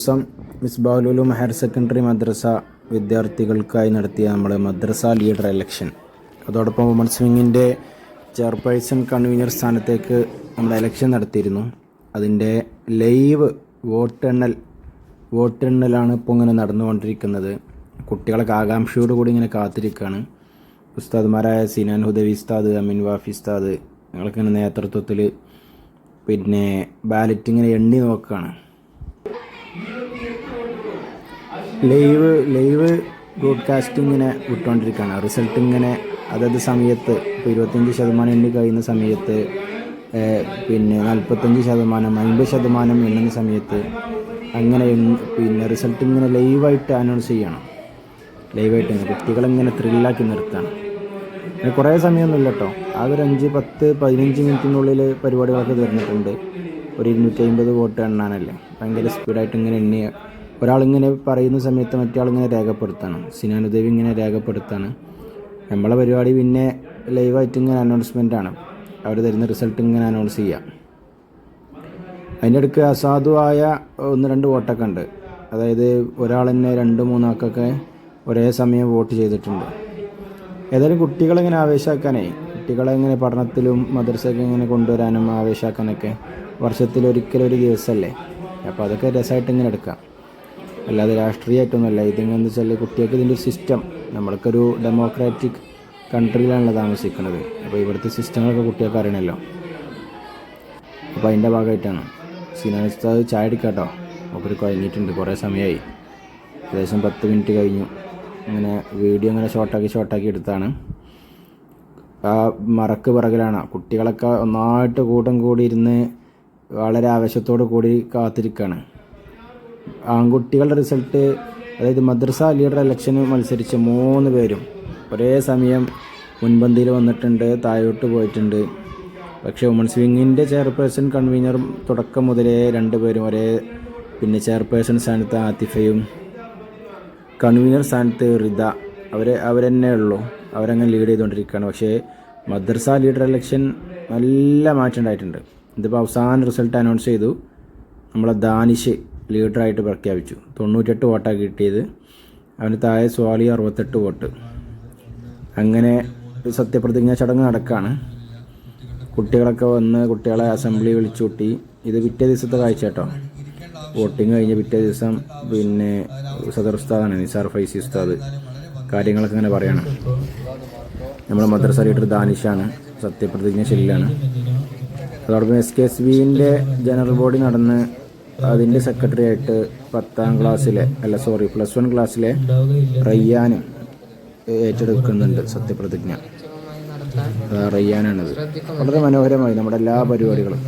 ദിവസം Misbahul Uloom higher secondary മദ്രസ വിദ്യാർത്ഥികൾക്കായി നടത്തിയ നമ്മൾ മദ്രസ ലീഡർ ഇലക്ഷൻ, അതോടൊപ്പം വുമൺസ് വിങ്ങിൻ്റെ ചെയർപേഴ്സൺ കൺവീനർ സ്ഥാനത്തേക്ക് നമ്മൾ ഇലക്ഷൻ നടത്തിയിരുന്നു. അതിൻ്റെ ലൈവ് വോട്ടെണ്ണലാണ് ഇപ്പോൾ ഇങ്ങനെ നടന്നുകൊണ്ടിരിക്കുന്നത്. കുട്ടികളൊക്കെ ആകാംക്ഷയോട് കൂടി ഇങ്ങനെ കാത്തിരിക്കുകയാണ്. ഉസ്താദ്മാരായ സിനാൻ ഹുദവി ഉസ്താദ്, അമീൻ വാഫി ഉസ്താദ് ഞങ്ങൾക്കിങ്ങനെ നേതൃത്വത്തിൽ ബാലറ്റ് ഇങ്ങനെ എണ്ണി നോക്കുകയാണ്. ലൈവ് ബ്രോഡ്കാസ്റ്റ് ഇങ്ങനെ വിട്ടുകൊണ്ടിരിക്കുകയാണ്. റിസൾട്ട് ഇങ്ങനെ അതത് സമയത്ത് ഇപ്പോൾ 25% എണ്ണി കഴിയുന്ന സമയത്ത്, 45%, 50% എണ്ണുന്ന സമയത്ത് അങ്ങനെ റിസൾട്ട് ഇങ്ങനെ ലൈവായിട്ട് അനൗൺസ് ചെയ്യണം. ലൈവായിട്ട് കുട്ടികളിങ്ങനെ ത്രില്ലാക്കി നിർത്തുകയാണ്. പിന്നെ കുറേ സമയമൊന്നുമില്ല കേട്ടോ, ആകെ ഒരു 5, 10, 15 മിനിറ്റിനുള്ളിൽ പരിപാടികളൊക്കെ തീർന്നിട്ടുണ്ട്. ഒരു 250 വോട്ട് എണ്ണാനല്ലേ, ഭയങ്കര സ്പീഡായിട്ട് ഇങ്ങനെ എണ്ണി ഒരാളിങ്ങനെ പറയുന്ന സമയത്ത് മറ്റേ ആളിങ്ങനെ രേഖപ്പെടുത്താണ്. സിനാൻ ഉദവി ഇങ്ങനെ രേഖപ്പെടുത്താണ്. നമ്മളെ പരിപാടി പിന്നെ ലൈവായിട്ട് ഇങ്ങനെ അനൗൺസ്മെൻറ്റാണ്. അവർ തരുന്ന റിസൾട്ട് ഇങ്ങനെ അനൗൺസ് ചെയ്യാം. അതിൻ്റെ ഇടയ്ക്ക് അസാധുവായ 1-2 വോട്ടൊക്കെ ഉണ്ട്. അതായത് ഒരാൾ തന്നെ 2-3 ആൾക്കൊക്കെ ഒരേ സമയം വോട്ട് ചെയ്തിട്ടുണ്ട്. ഏതായാലും കുട്ടികളിങ്ങനെ ആവേശമാക്കാനേ, കുട്ടികളെ ഇങ്ങനെ പഠനത്തിലും മദ്രസയൊക്കെ ഇങ്ങനെ കൊണ്ടുവരാനും ആവേശമാക്കാനൊക്കെ വർഷത്തിലൊരിക്കലൊരു ദിവസമല്ലേ, അപ്പോൾ അതൊക്കെ രസമായിട്ട് ഇങ്ങനെ എടുക്കാം. അല്ലാതെ രാഷ്ട്രീയമായിട്ടൊന്നുമല്ല. ഇതിങ്ങനെന്ന് വെച്ചാൽ കുട്ടികൾക്ക് ഇതിൻ്റെ ഒരു സിസ്റ്റം, നമ്മൾക്കൊരു ഡെമോക്രാറ്റിക് കൺട്രിയിലാണല്ലോ താമസിക്കുന്നത്. അപ്പോൾ ഇവിടുത്തെ സിസ്റ്റങ്ങളൊക്കെ കുട്ടികൾക്ക് അറിയണമല്ലോ. അപ്പോൾ അതിൻ്റെ ഭാഗമായിട്ടാണ്. സിനാൻ ഉസ്താദ് ചായ അടിക്കാട്ടോ, അവർ കഴിഞ്ഞിട്ടുണ്ട്, കുറേ സമയമായി, ഏകദേശം 10 മിനിറ്റ് കഴിഞ്ഞു. അങ്ങനെ വീഡിയോ ഇങ്ങനെ ഷോർട്ടാക്കി എടുത്താണ്. ആ മറക്ക് പിറകിലാണ് കുട്ടികളൊക്കെ ഒന്നായിട്ട് കൂട്ടം കൂടി ഇരുന്ന് വളരെ ആവേശത്തോടു കൂടി കാത്തിരിക്കുകയാണ്. ആൺകുട്ടികളുടെ റിസൾട്ട്, അതായത് മദ്രസ ലീഡർ ഇലക്ഷന് മത്സരിച്ച 3 പേരും ഒരേ സമയം മുൻപന്തിയിൽ വന്നിട്ടുണ്ട്, താഴോട്ട് പോയിട്ടുണ്ട്. പക്ഷേ വുമൺസ് വിങ്ങിൻ്റെ ചെയർപേഴ്സൺ കൺവീനറും തുടക്കം മുതലേ 2 പേരും ഒരേ, ചെയർപേഴ്സൺ സ്ഥാനത്ത് ആതിഫയും കൺവീനർ സ്ഥാനത്ത് റിദ, അവരെന്നെ ഉള്ളൂ, അവരങ്ങനെ ലീഡ് ചെയ്തുകൊണ്ടിരിക്കുകയാണ്. പക്ഷേ മദ്രസ ലീഡർ ഇലക്ഷൻ നല്ല മാറ്റം ഉണ്ടായിട്ടുണ്ട്. ഇതിപ്പോൾ അവസാന റിസൾട്ട് അനൗൺസ് ചെയ്തു. നമ്മളെ ദാനിഷ് ലീഡറായിട്ട് പ്രഖ്യാപിച്ചു. 98 വോട്ടാണ് കിട്ടിയത്. അവന് താഴെ സ്വാലി 68 വോട്ട്. അങ്ങനെ സത്യപ്രതിജ്ഞാ ചടങ്ങ് നടക്കുകയാണ്. കുട്ടികളൊക്കെ വന്ന് കുട്ടികളെ അസംബ്ലി വിളിച്ചു കൂട്ടി. ഇത് പിറ്റേ ദിവസത്തെ കാഴ്ച കേട്ടോ. വോട്ടിങ് കഴിഞ്ഞ് പിറ്റേ ദിവസം സദർ ഉസ്താദാണ് നിസാർ ഫൈസി ഉസ്താദ് കാര്യങ്ങളൊക്കെ ഇങ്ങനെ പറയണം. നമ്മുടെ മദ്രസ ലീഡർ ദാനിഷാണ്, സത്യപ്രതിജ്ഞ ശരിയിലാണ്. അതോടൊപ്പം SKSBൻ്റെ ജനറൽ ബോഡി നടന്ന് അതിൻ്റെ സെക്രട്ടറി ആയിട്ട് +1 ക്ലാസ്സിലെ റയ്യാൻ ഏറ്റെടുക്കുന്നുണ്ട് സത്യപ്രതിജ്ഞ. റയ്യാനാണിത്. വളരെ മനോഹരമായി നമ്മുടെ എല്ലാ പരിപാടികളും